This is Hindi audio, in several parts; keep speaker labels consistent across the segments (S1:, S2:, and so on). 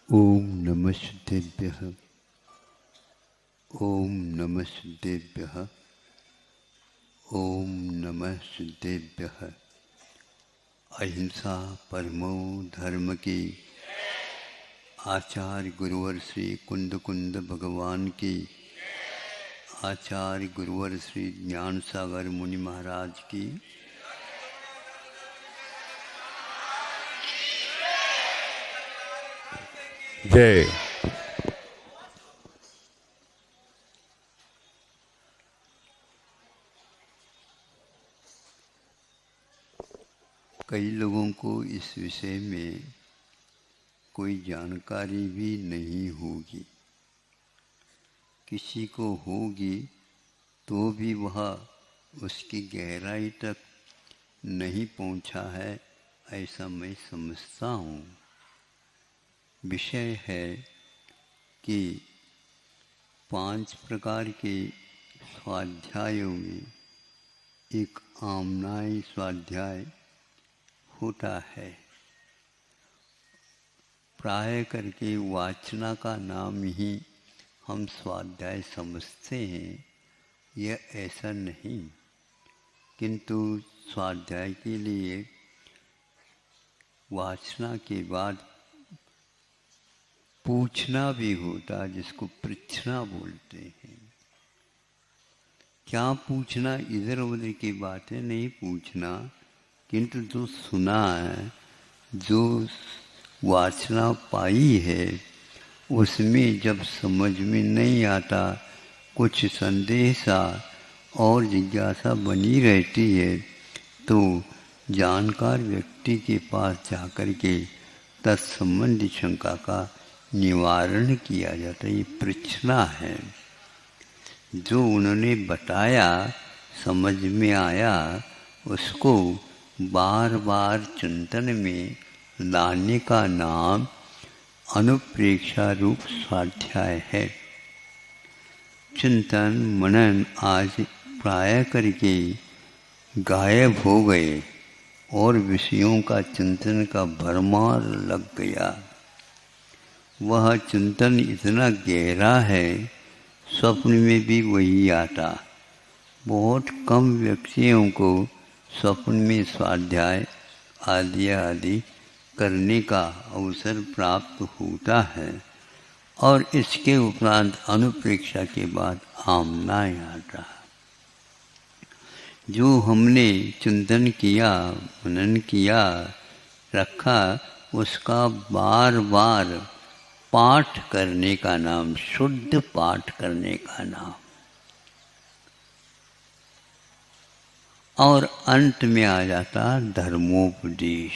S1: ओम नमः सिद्धेभ्यः। ओम नमः सिद्धेभ्यः। ओम नमः सिद्धेभ्यः। अहिंसा परमो धर्म की। आचार्य गुरुवर श्री कुंद कुंद भगवान की। आचार्य गुरुवर श्री ज्ञान सागर मुनि महाराज की।
S2: जय।
S1: कई लोगों को इस विषय में कोई जानकारी भी नहीं होगी। किसी को होगी तो भी वह उसकी गहराई तक नहीं पहुंचा है, ऐसा मैं समझता हूँ। विषय है कि 5 प्रकार के स्वाध्यायों में एक आमनाई स्वाध्याय होता है। प्राय करके वाचना का नाम ही हम स्वाध्याय समझते हैं, यह ऐसा नहीं, किंतु स्वाध्याय के लिए वाचना के बाद पूछना भी होता, जिसको पृच्छना बोलते हैं। क्या पूछना, इधर उधर की बातें नहीं पूछना, किंतु जो सुना है, जो वाचना पाई है, उसमें जब समझ में नहीं आता, कुछ संदेह सा और जिज्ञासा बनी रहती है, तो जानकार व्यक्ति के पास जाकर के तत्संबंधी शंका का निवारण किया जाता है। ये पृच्छना है। जो उन्होंने बताया, समझ में आया, उसको बार बार चिंतन में लाने का नाम अनुप्रेक्षा रूप स्वाध्याय है। चिंतन मनन आज प्राय करके गायब हो गए और विषयों का चिंतन का भरमार लग गया। वह चिंतन इतना गहरा है, स्वप्न में भी वही आता। बहुत कम व्यक्तियों को स्वप्न में स्वाध्याय आदि करने का अवसर प्राप्त होता है, और इसके उपरांत अनुप्रेक्षा के बाद आमनाय आता है। जो हमने चिंतन किया, मनन किया, रखा, उसका बार बार पाठ करने का नाम, शुद्ध पाठ करने का नाम। और अंत में आ जाता धर्मोपदेश।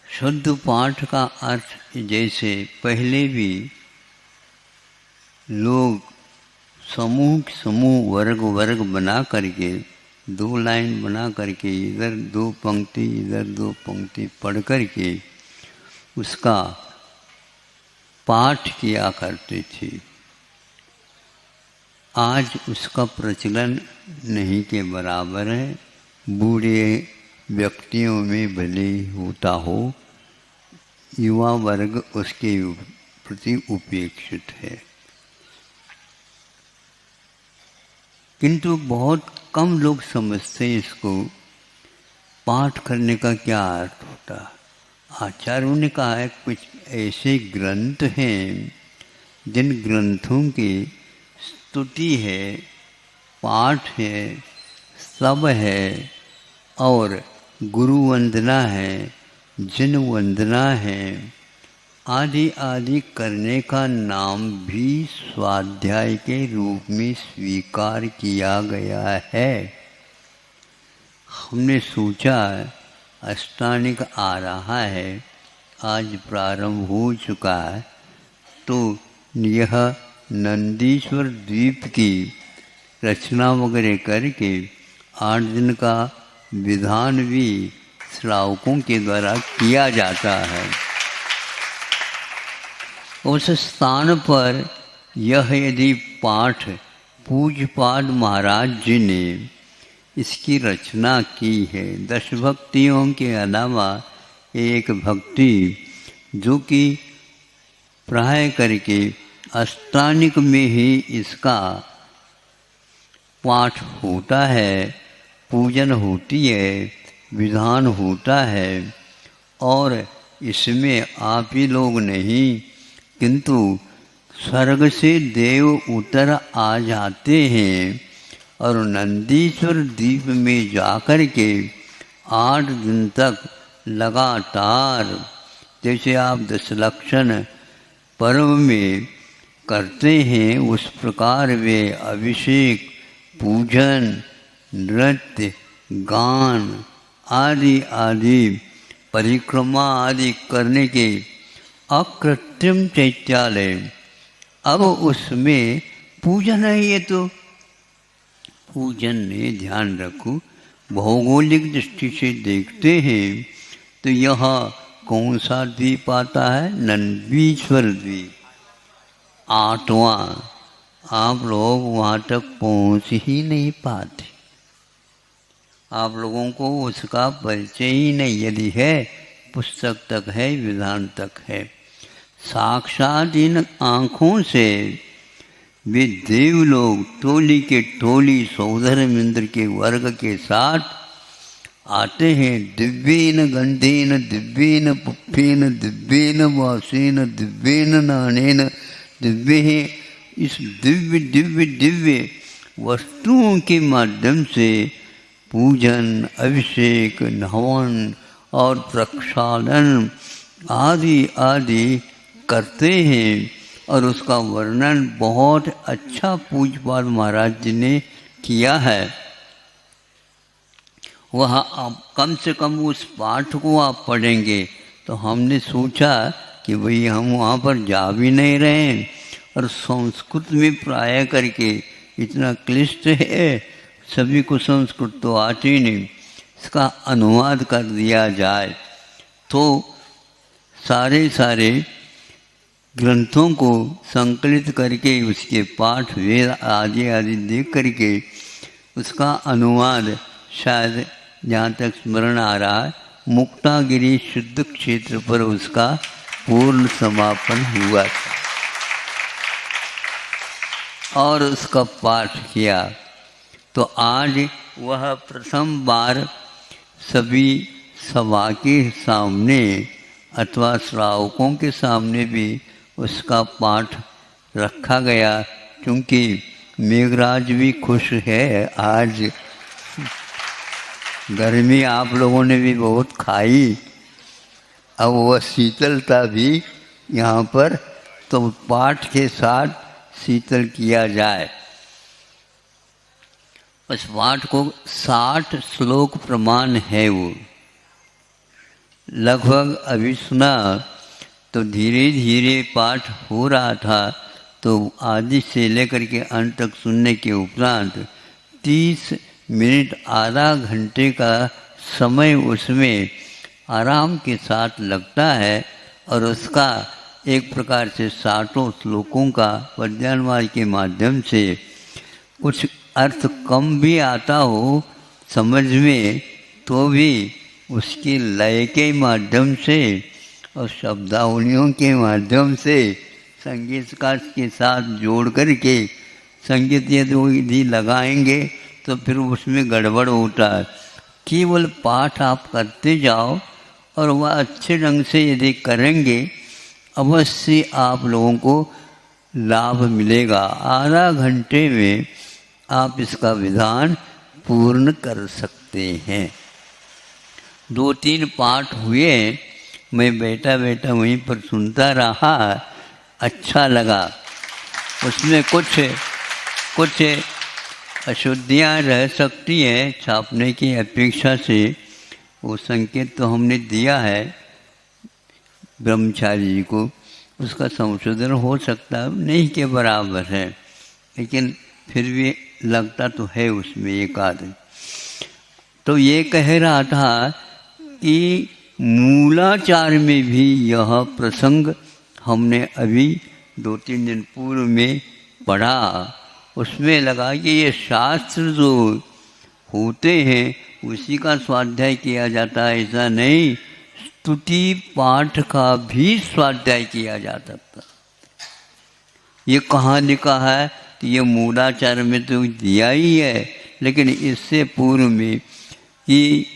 S1: शुद्ध पाठ का अर्थ, जैसे पहले भी लोग समूह वर्ग बना करके 2 लाइन बना करके इधर 2 पंक्ति इधर 2 पंक्ति पढ़ करके उसका पाठ किया करते थे। आज उसका प्रचलन नहीं के बराबर है। बूढ़े व्यक्तियों में भले होता हो, युवा वर्ग उसके प्रति उपेक्षित है। किंतु बहुत कम लोग समझते हैं इसको। पाठ करने का क्या अर्थ होता। आचार्यों ने कहा है, कुछ ऐसे ग्रंथ हैं जिन ग्रंथों की स्तुति है, पाठ है, सब है, और गुरु वंदना है, जिन वंदना है, आदि आदि करने का नाम भी स्वाध्याय के रूप में स्वीकार किया गया है। हमने सोचा अष्टांगिक आ रहा है, आज प्रारंभ हो चुका है, तो यह नंदीश्वर द्वीप की रचना वगैरह करके 8 दिन का विधान भी श्रावकों के द्वारा किया जाता है। उस स्थान पर यह यदि पाठ पूज्यपाद महाराज जी ने इसकी रचना की है। 10 भक्तियों के अलावा एक भक्ति जो कि प्राय करके अष्टांगिक में ही इसका पाठ होता है, पूजन होती है, विधान होता है। और इसमें आप ही लोग नहीं किंतु स्वर्ग से देव उतर आ जाते हैं और नंदीश्वर द्वीप में जाकर के 8 दिन तक लगातार, जैसे आप दशलक्षण पर्व में करते हैं उस प्रकार वे अभिषेक, पूजन, नृत्य, गान आदि आदि, परिक्रमा आदि करने के अकृत्रिम चैत्यालय। अब उसमें पूजन है, ये तो पूजन में ध्यान रखो, भौगोलिक दृष्टि से देखते हैं तो यह कौन सा द्वीप आता है? नंदीश्वर द्वीप, 8वां। आप लोग वहाँ तक पहुँच ही नहीं पाते, आप लोगों को उसका परिचय ही नहीं, यदि है पुस्तक तक है, विधान तक है। साक्षात इन आँखों से वे देव लोग टोली के टोली सौधर्मेंद्र के वर्ग के साथ आते हैं। दिव्येन गंधेन, दिव्येन पुष्पेन, दिव्येन वासेन, दिव्येन नानेन, दिव्य, इस दिव्य दिव्य दिव्य वस्तुओं के माध्यम से पूजन, अभिषेक, हवन और प्रक्षालन आदि आदि करते हैं। और उसका वर्णन बहुत अच्छा पूज्यपाद महाराज जी ने किया है। वह कम से कम उस पाठ को आप पढ़ेंगे तो हमने सोचा कि भाई हम वहाँ पर जा भी नहीं रहे हैं और संस्कृत में प्राय करके इतना क्लिष्ट है, सभी को संस्कृत तो आती नहीं, इसका अनुवाद कर दिया जाए तो सारे ग्रंथों को संकलित करके उसके पाठ वेद आदि आदि देख करके उसका अनुवाद, शायद जहाँ तक स्मरण आ रहा है, मुक्तागिरी शुद्ध क्षेत्र पर उसका पूर्ण समापन हुआ था और उसका पाठ किया। तो आज वह प्रथम बार सभी सभा के सामने अथवा श्रावकों के सामने भी उसका पाठ रखा गया, क्योंकि मेघराज भी खुश है। आज गर्मी आप लोगों ने भी बहुत खाई, अब वह शीतलता भी यहाँ पर तो पाठ के साथ शीतल किया जाए। उस पाठ को 60 श्लोक प्रमाण है। वो लगभग अभी सुना तो धीरे धीरे पाठ हो रहा था, तो आदि से लेकर के अंत तक सुनने के उपरांत 30 मिनट आधा घंटे का समय उसमें आराम के साथ लगता है और उसका एक प्रकार से 60 श्लोकों का पद्यानुवाद के माध्यम से कुछ अर्थ कम भी आता हो समझ में, तो भी उसकी लय के माध्यम से और शब्दावलियों के माध्यम से संगीत का के साथ जोड़ करके संगीत यदि लगाएंगे तो फिर उसमें गड़बड़ होता है। केवल पाठ आप करते जाओ और वह अच्छे ढंग से यदि करेंगे अवश्य आप लोगों को लाभ मिलेगा। आधा घंटे में आप इसका विधान पूर्ण कर सकते हैं। 2-3 पाठ हुए, मैं बैठा बैठा वहीं पर सुनता रहा, अच्छा लगा। उसमें कुछ अशुद्धियाँ रह सकती हैं छापने की अपेक्षा से, वो संकेत तो हमने दिया है ब्रह्मचारी जी को, उसका संशोधन हो सकता है, नहीं के बराबर है, लेकिन फिर भी लगता तो है उसमें एक आदमी। तो ये कह रहा था कि मूलाचार में भी यह प्रसंग हमने अभी 2-3 दिन पूर्व में पढ़ा। उसमें लगा कि ये शास्त्र जो होते हैं उसी का स्वाध्याय किया जाता है, ऐसा नहीं। स्तुति पाठ का भी स्वाध्याय किया जा सकता। ये कहाँ लिखा है? तो ये मूलाचार में तो दिया ही है, लेकिन इससे पूर्व में कि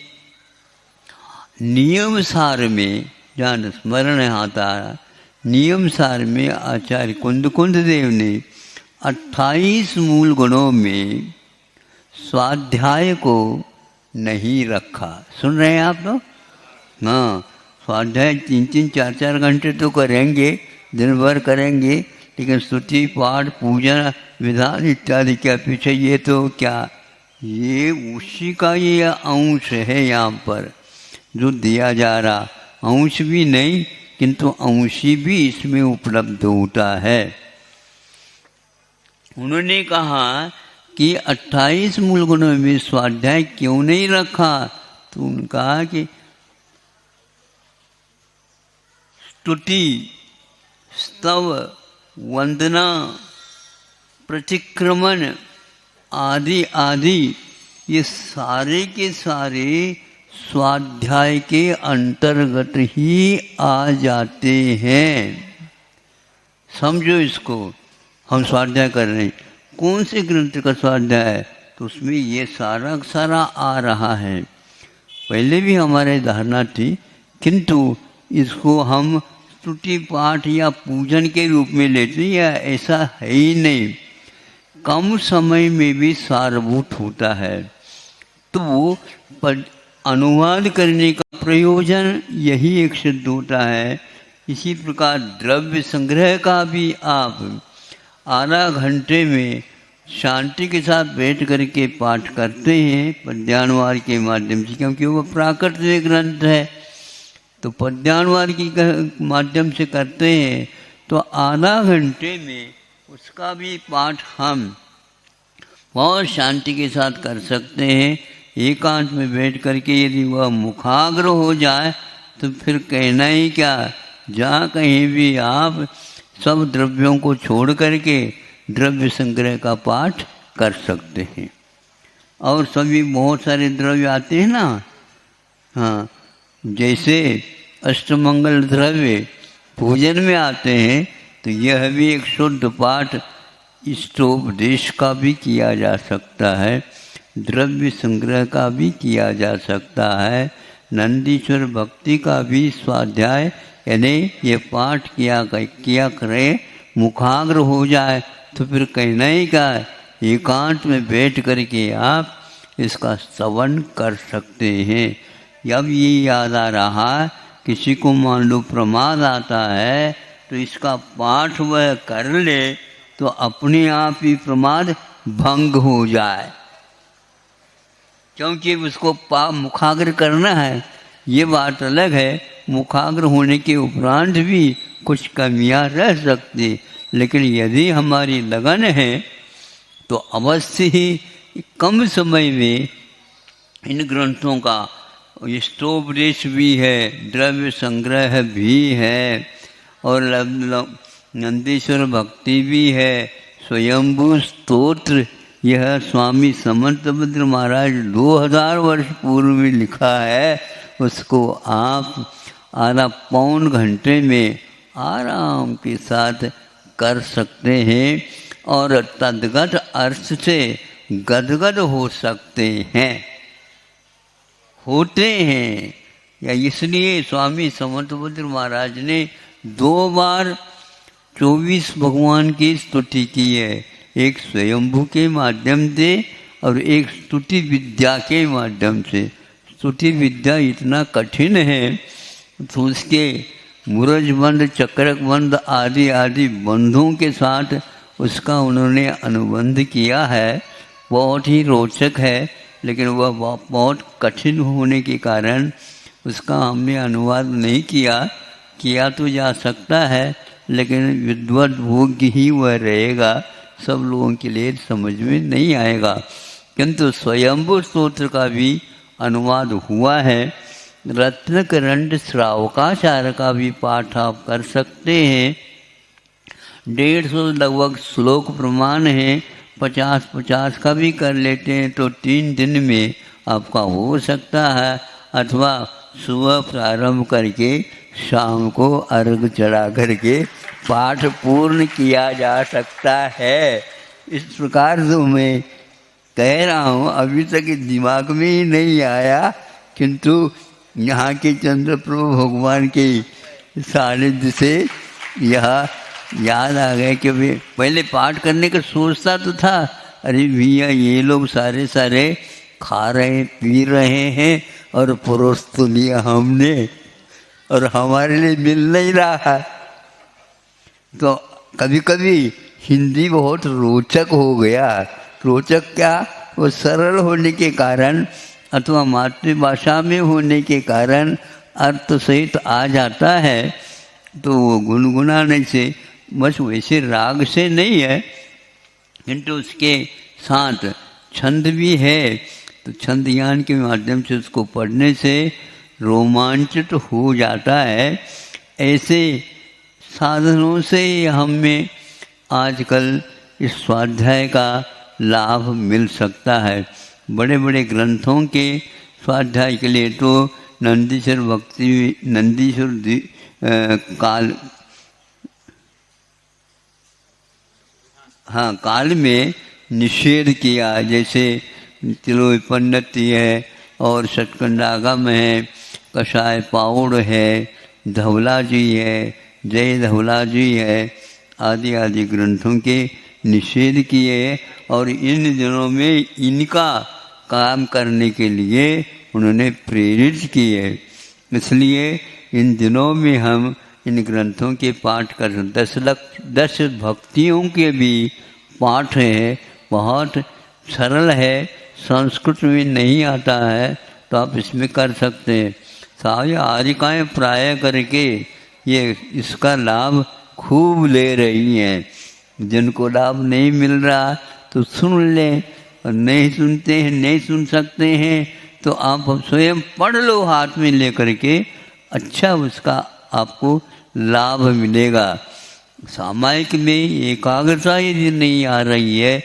S1: नियम सार में जहाँ स्मरण आता है, नियम सार में आचार्य कुंद देव ने 28 मूल गुणों में स्वाध्याय को नहीं रखा। सुन रहे हैं आप लोग? हाँ, स्वाध्याय 3-3, 4-4 घंटे तो करेंगे, दिन भर करेंगे, लेकिन स्तुति पाठ पूजन विधान इत्यादि के पीछे ये तो क्या, ये उसी का ये अंश है यहाँ पर जो दिया जा रहा। अंश भी नहीं, किंतु अंशी भी इसमें उपलब्ध होता है। उन्होंने कहा कि 28 मूल गुणों में स्वाध्याय क्यों नहीं रखा? तो उन्होंने कहा कि स्तुति, स्तव, वंदना, प्रतिक्रमण आदि आदि ये सारे के सारे स्वाध्याय के अंतर्गत ही आ जाते हैं। समझो इसको, हम स्वाध्याय कर रहे हैं, कौन से ग्रंथ का स्वाध्याय है? तो उसमें ये सारा सारा आ रहा है। पहले भी हमारे धारणा थी, किंतु इसको हम स्तुति पाठ या पूजन के रूप में लेते हैं, या ऐसा है ही नहीं। कम समय में भी सारभूत होता है। तो अनुवाद करने का प्रयोजन यही एक सिद्ध होता है। इसी प्रकार द्रव्य संग्रह का भी आप आधा घंटे में शांति के साथ बैठ करके पाठ करते हैं पद्यानुवाद के माध्यम से, क्योंकि वो प्राकृतिक ग्रंथ है। तो पद्यानुवाद के माध्यम से करते हैं तो आधा घंटे में उसका भी पाठ हम बहुत शांति के साथ कर सकते हैं। एकांत में बैठ करके यदि वह मुखाग्र हो जाए तो फिर कहना ही क्या, जहाँ कहीं भी आप सब द्रव्यों को छोड़ करके द्रव्य संग्रह का पाठ कर सकते हैं। और सभी बहुत सारे द्रव्य आते हैं ना, हाँ, जैसे अष्टमंगल द्रव्य पूजन में आते हैं, तो यह भी एक शुद्ध पाठ इष्टोपदेश का भी किया जा सकता है, द्रव्य संग्रह का भी किया जा सकता है, नंदीश्वर भक्ति का भी स्वाध्याय, यानी ये पाठ किया करे, मुखाग्र हो जाए तो फिर कहना ही क्या, एकांत में बैठ करके आप इसका श्रवण कर सकते हैं। अब ये याद आ रहा, किसी को मान लो प्रमाद आता है तो इसका पाठ वह कर ले तो अपने आप ही प्रमाद भंग हो जाए, क्योंकि उसको मुखाग्र करना है। ये बात अलग है, मुखाग्र होने के उपरांत भी कुछ कमियां रह सकती, लेकिन यदि हमारी लगन है तो अवश्य ही कम समय में इन ग्रंथों का इष्टोपदेश भी है, द्रव्य संग्रह भी है, और नंदीश्वर भक्ति भी है, स्वयंभू स्तोत्र, यह स्वामी समर्थभद्र महाराज 2000 वर्ष पूर्व में लिखा है, उसको आप आधा पौन घंटे में आराम के साथ कर सकते हैं और तद्गत अर्थ से गदगद हो सकते हैं, होते हैं। या इसलिए स्वामी समर्थभद्र महाराज ने 2 बार 24 भगवान की स्तुति की है, एक स्वयंभू के माध्यम से और एक स्तुति विद्या के माध्यम से। स्तुति विद्या इतना कठिन है तो उसके मूरजबंध, चक्रकबंध आदि आदि बंधों के साथ उसका उन्होंने अनुबंध किया है, बहुत ही रोचक है, लेकिन वह बहुत कठिन होने के कारण उसका हमने अनुवाद नहीं किया तो जा सकता है, लेकिन विद्वत भोग्य ही वह रहेगा, सब लोगों के लिए समझ में नहीं आएगा। किंतु स्वयंभू स्तोत्र का भी अनुवाद हुआ है, रत्नकरंड श्रावकाचार्य का भी पाठ आप कर सकते हैं। 150 लगभग श्लोक प्रमाण है, 50-50 का भी कर लेते हैं तो 3 दिन में आपका हो सकता है, अथवा सुबह प्रारंभ करके शाम को अर्घ चढ़ा करके पाठ पूर्ण किया जा सकता है। इस प्रकार से मैं कह रहा हूँ, अभी तक दिमाग में ही नहीं आया, किंतु यहाँ के चंद्रप्रभु भगवान के सानिध्य से यह याद आ गया कि पहले पाठ करने का सोचता तो था, अरे भैया ये लोग सारे खा रहे पी रहे हैं और परोस तो लिया हमने और हमारे लिए मिल नहीं रहा। तो कभी कभी हिंदी बहुत रोचक हो गया। रोचक क्या, वो सरल होने के कारण अथवा मातृभाषा में होने के कारण अर्थ सहित आ जाता है, तो वो गुनगुनाने से बस वैसे राग से नहीं है, किंतु उसके साथ छंद भी है, तो छंद ज्ञान के माध्यम से उसको पढ़ने से रोमांचित हो जाता है। ऐसे साधनों से हमें आजकल इस स्वाध्याय का लाभ मिल सकता है। बड़े बड़े ग्रंथों के स्वाध्याय के लिए तो नंदीश्वर काल में निषेध किया, जैसे तिलोपन्नति है और सतकंडागम है, कषाय पाउड़ है, धवला जी है, जय धवला जी है, आदि आदि ग्रंथों के निषेध किए और इन दिनों में इनका काम करने के लिए उन्होंने प्रेरित किए। इसलिए इन दिनों में हम इन ग्रंथों के पाठ कर 10 भक्तियों के भी पाठ है, बहुत सरल है, संस्कृत में नहीं आता है तो आप इसमें कर सकते हैं। सारी आरिकाएँ प्राय करके ये इसका लाभ खूब ले रही हैं। जिनको लाभ नहीं मिल रहा तो सुन लें, और नहीं सुनते हैं, नहीं सुन सकते हैं तो आप स्वयं पढ़ लो हाथ में लेकर के, अच्छा उसका आपको लाभ मिलेगा। सामायिक में एकाग्रता यदि नहीं आ रही है,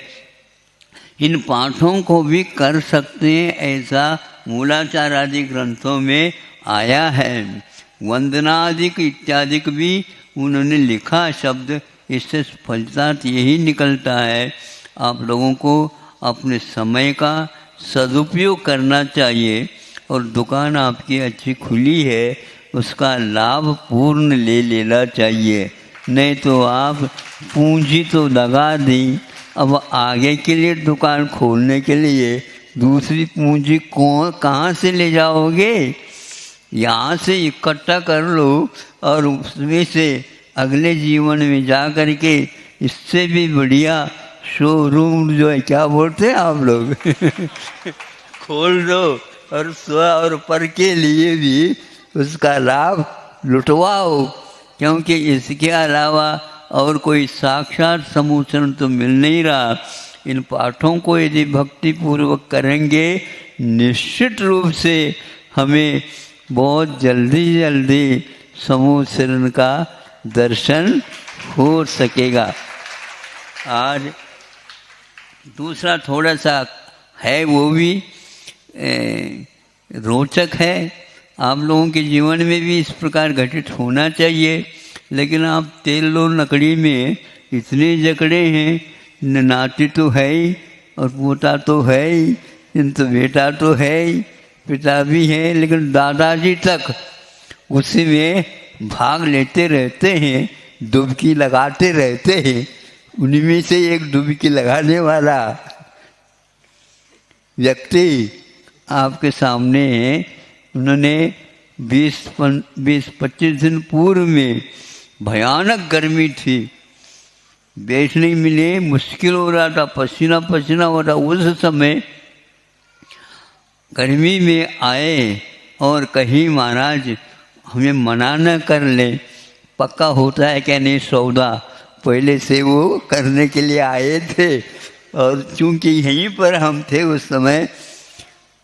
S1: इन पाठों को भी कर सकते हैं, ऐसा मूलाचार आदि ग्रंथों में आया है। वंदनादिक इत्यादिक भी उन्होंने लिखा शब्द, इससे फलता यही निकलता है आप लोगों को अपने समय का सदुपयोग करना चाहिए, और दुकान आपकी अच्छी खुली है उसका लाभ पूर्ण ले लेना चाहिए। नहीं तो आप पूंजी तो लगा दी, अब आगे के लिए दुकान खोलने के लिए दूसरी पूंजी कहाँ से ले जाओगे? यहाँ से इकट्ठा कर लो और उसमें से अगले जीवन में जा कर के इससे भी बढ़िया शोरूम जो है, क्या बोलते हैं आप लोग खोल दो और स्व और पर के लिए भी उसका लाभ लुटवाओ, क्योंकि इसके अलावा और कोई साक्षात समूचन तो मिल नहीं रहा। इन पाठों को यदि भक्ति पूर्वक करेंगे, निश्चित रूप से हमें बहुत जल्दी समूचरण का दर्शन हो सकेगा। आज दूसरा थोड़ा सा है, वो भी रोचक है, आप लोगों के जीवन में भी इस प्रकार घटित होना चाहिए। लेकिन आप तेल लो लकड़ी में इतने जकड़े हैं, नाती तो है ही और पोता तो है ही, किंतु बेटा तो है ही, पिता भी है, लेकिन दादाजी तक उसी में भाग लेते रहते हैं, डुबकी लगाते रहते हैं। उनमें से एक डुबकी लगाने वाला व्यक्ति आपके सामने है। उन्होंने 20-25 दिन पूर्व में भयानक गर्मी थी, बैठने मिले, मुश्किल हो रहा था, पसीना हो रहा। उस समय गर्मी में आए और कहीं महाराज हमें मना न कर ले, पक्का होता है क्या नहीं सौदा, पहले से वो करने के लिए आए थे। और चूंकि यहीं पर हम थे उस समय,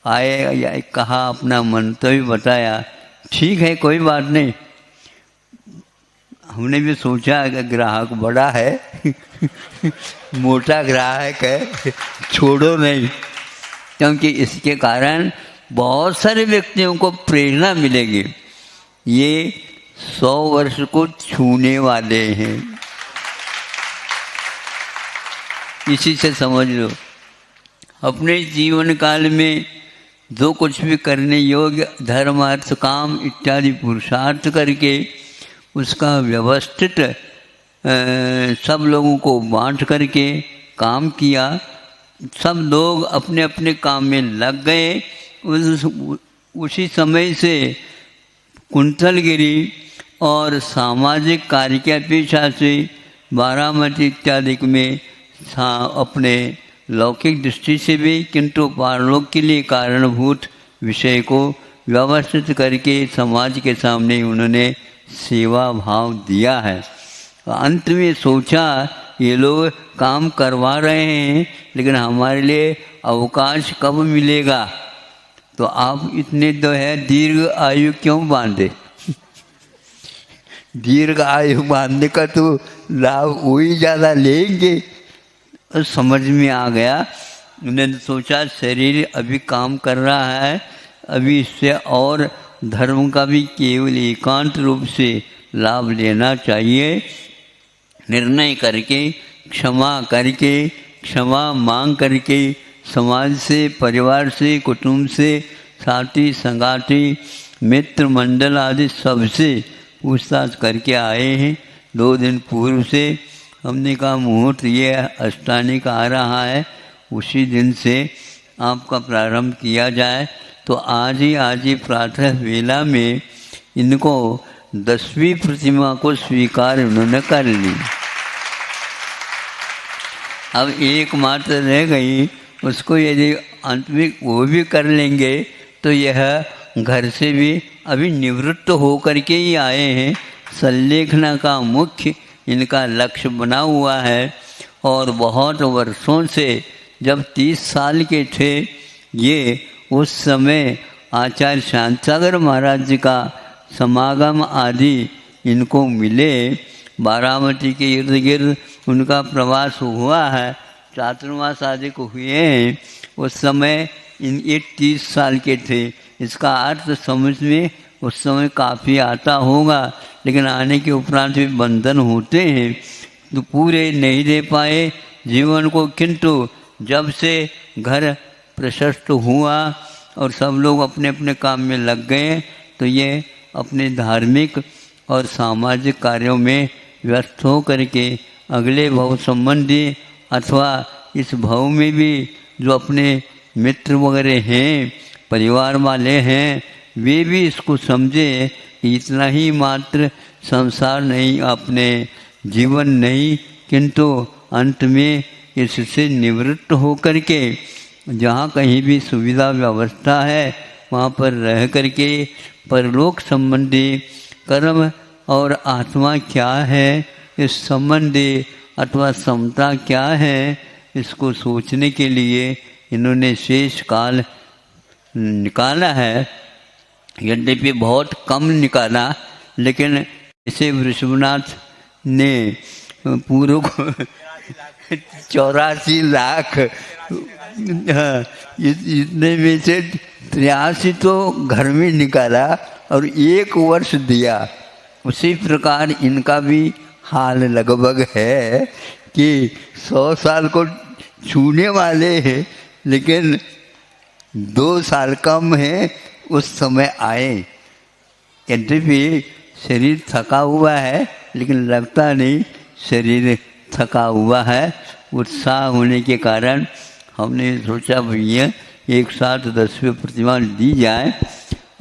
S1: आए या कहा, अपना मंतव्य बताया, ठीक है कोई बात नहीं, हमने भी सोचा कि ग्राहक बड़ा है मोटा ग्राहक है, छोड़ो नहीं, क्योंकि इसके कारण बहुत सारे व्यक्तियों को प्रेरणा मिलेगी। ये 100 वर्ष को छूने वाले हैं, इसी से समझ लो। अपने जीवन काल में जो कुछ भी करने योग्य धर्म अर्थ काम इत्यादि पुरुषार्थ करके उसका व्यवस्थित सब लोगों को बांट करके काम किया। सब लोग अपने अपने काम में लग गए। उसी समय से कुंतलगिरी और सामाजिक कार्य की अपेक्षा से बारामती इत्यादि में अपने लौकिक दृष्टि से भी किंतु पारलोक के लिए कारणभूत विषय को व्यवस्थित करके समाज के सामने उन्होंने सेवा भाव दिया है। अंत में सोचा ये लोग काम करवा रहे हैं, लेकिन हमारे लिए अवकाश कब मिलेगा? तो आप इतने तो है दीर्घ आयु क्यों बांधे दीर्घ आयु बांधने का तो लाभ वही ज़्यादा लेंगे। समझ में आ गया। उन्होंने सोचा शरीर अभी काम कर रहा है, अभी इससे और धर्म का भी केवल एकांत रूप से लाभ लेना चाहिए। निर्णय करके क्षमा मांग करके समाज से, परिवार से, कुटुंब से, साथी संगाती मित्र मंडल आदि सबसे पूछताछ करके आए हैं। 2 दिन पूर्व से हमने कहा मुहूर्त ये अष्टानी का आ रहा है, उसी दिन से आपका प्रारंभ किया जाए। तो आज ही प्रातः वेला में इनको 10वीं प्रतिमा को स्वीकार उन्होंने कर ली। अब एकमात्र रह गई, उसको यदि अंत में वो भी कर लेंगे तो यह घर से भी अभी निवृत्त होकर के ही आए हैं। संलेखना का मुख्य इनका लक्ष्य बना हुआ है और बहुत वर्षों से, जब 30 साल के थे ये, उस समय आचार्य शांतागर महाराज जी का समागम आदि इनको मिले। बारामती के इर्द गिर्द उनका प्रवास हुआ है, चातुर्मास आदि को हुए हैं। उस समय ये 30 साल के थे। इसका अर्थ समझ में उस समय काफ़ी आता होगा, लेकिन आने के उपरांत भी बंधन होते हैं तो पूरे नहीं दे पाए जीवन को। किंतु जब से घर प्रशस्त हुआ और सब लोग अपने अपने काम में लग गए तो ये अपने धार्मिक और सामाजिक कार्यों में व्यस्त हो करके अगले भव संबंधी अथवा इस भव में भी जो अपने मित्र वगैरह हैं, परिवार वाले हैं, वे भी इसको समझे इतना ही मात्र संसार नहीं, अपने जीवन नहीं, किंतु अंत में इससे निवृत्त हो करके जहाँ कहीं भी सुविधा व्यवस्था है वहाँ पर रह करके परलोक संबंधी कर्म और आत्मा क्या है इस संबंधी अथवा समता क्या है, इसको सोचने के लिए इन्होंने शेष काल निकाला है। यद्यपि बहुत कम निकाला, लेकिन इसे वृषभनाथ ने पूर्व को 84 लाख, इतने में से 83 तो घर में निकाला और 1 वर्ष दिया। उसी प्रकार इनका भी हाल लगभग है कि 100 साल को छूने वाले हैं, लेकिन 2 साल कम है उस समय आए। यद्यपि शरीर थका हुआ है, लेकिन लगता नहीं शरीर थका हुआ है। उत्साह होने के कारण हमने सोचा भैया एक साथ 10वीं प्रतिमा दी जाए,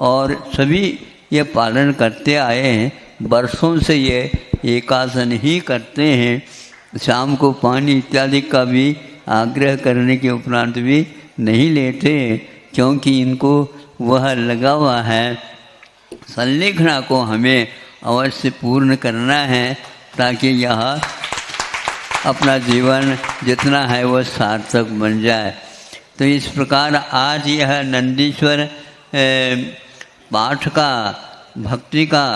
S1: और सभी ये पालन करते आए हैं। वर्षों से ये एकासन ही करते हैं। शाम को पानी इत्यादि का भी आग्रह करने के उपरांत भी नहीं लेते, क्योंकि इनको वह लगा हुआ है संलेखना को हमें अवश्य पूर्ण करना है, ताकि यह अपना जीवन जितना है वह सार्थक बन जाए। तो इस प्रकार आज यह नंदीश्वर पाठ का, भक्ति का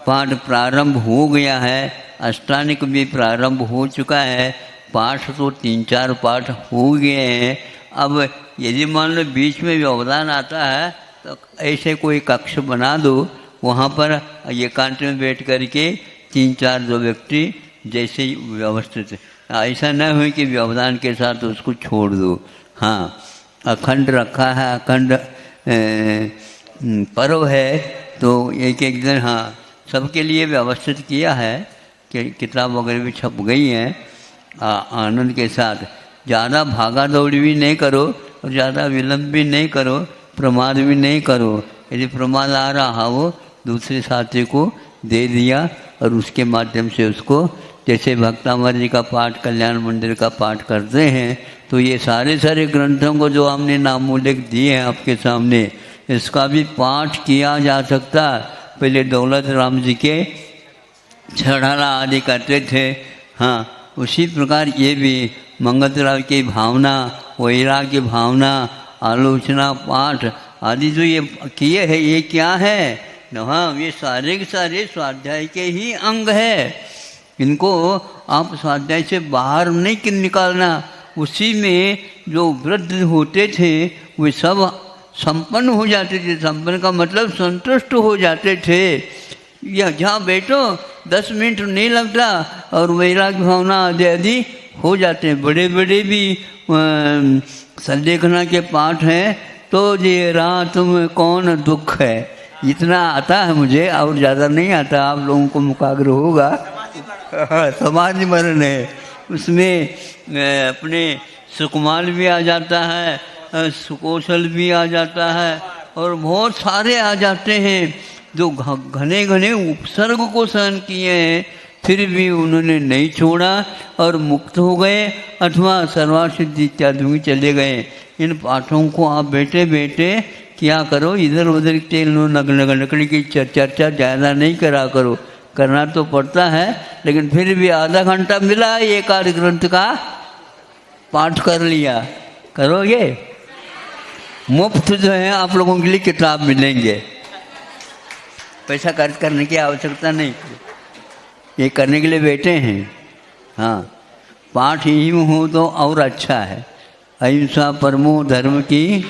S1: पाठ प्रारंभ हो गया है, अष्टानिक भी प्रारंभ हो चुका है, पाठ तो 3-4 पाठ हो गए हैं। अब यदि मान लो बीच में व्यवधान आता है तो ऐसे कोई कक्ष बना दो, वहाँ पर एकांत में बैठ करके 3-4 जो व्यक्ति जैसे व्यवस्थित, ऐसा न हो कि व्यवधान के साथ उसको छोड़ दो। हाँ, अखंड रखा है, अखंड पर्व है तो एक एक दिन हाँ सबके लिए व्यवस्थित किया है कि किताब वगैरह भी छप गई हैं आनंद के साथ। ज़्यादा भागा दौड़ी भी नहीं करो और ज़्यादा विलम्ब भी नहीं करो, प्रमाद भी नहीं करो। यदि प्रमाद आ रहा हो दूसरे साथी को दे दिया और उसके माध्यम से उसको, जैसे भक्तामर जी का पाठ, कल्याण मंदिर का पाठ करते हैं, तो ये सारे ग्रंथों को जो हमने नामोल्लेख दिए हैं आपके सामने, इसका भी पाठ किया जा सकता। पहले दौलत राम जी के छड़ाला आदि करते थे, हाँ उसी प्रकार ये भी मंगतराव की भावना, वैराग की भावना, आलोचना पाठ आदि जो ये किए हैं, ये क्या है? हाँ, ये सारे के सारे स्वाध्याय के ही अंग है। इनको आप स्वाध्याय से बाहर नहीं निकालना। उसी में जो वृद्ध होते थे वे सब संपन्न हो जाते थे। संपन्न का मतलब संतुष्ट हो जाते थे। या जहाँ बैठो 10 मिनट नहीं लगता और वैराग्य भावना आदि आदि हो जाते हैं। बड़े बड़े भी संलेखना के पाठ हैं तो ये रात में कौन दुख है, इतना आता है मुझे और ज़्यादा नहीं आता, आप लोगों को मुकाग्र होगा। समाधि मरण है, उसमें अपने सुकुमार भी आ जाता है, सुकौशल भी आ जाता है और बहुत सारे आ जाते हैं जो घने घने उपसर्ग को सहन किए हैं, फिर भी उन्होंने नहीं छोड़ा और मुक्त हो गए अथवा सर्वासिद्धि इत्यादि में चले गए। इन पाठों को आप बैठे बैठे क्या करो, इधर उधर तेल लकड़ी की चर्चा ज़्यादा नहीं करा करो। करना तो पड़ता है, लेकिन फिर भी आधा घंटा मिला एक आध ग्रंथ का पाठ कर लिया, करोगे? मुफ्त जो है आप लोगों के लिए किताब मिलेंगे, पैसा खर्च करने की आवश्यकता नहीं, ये करने के लिए बैठे हैं। हाँ, पाठ ही हो तो और अच्छा है। अहिंसा परमो धर्म की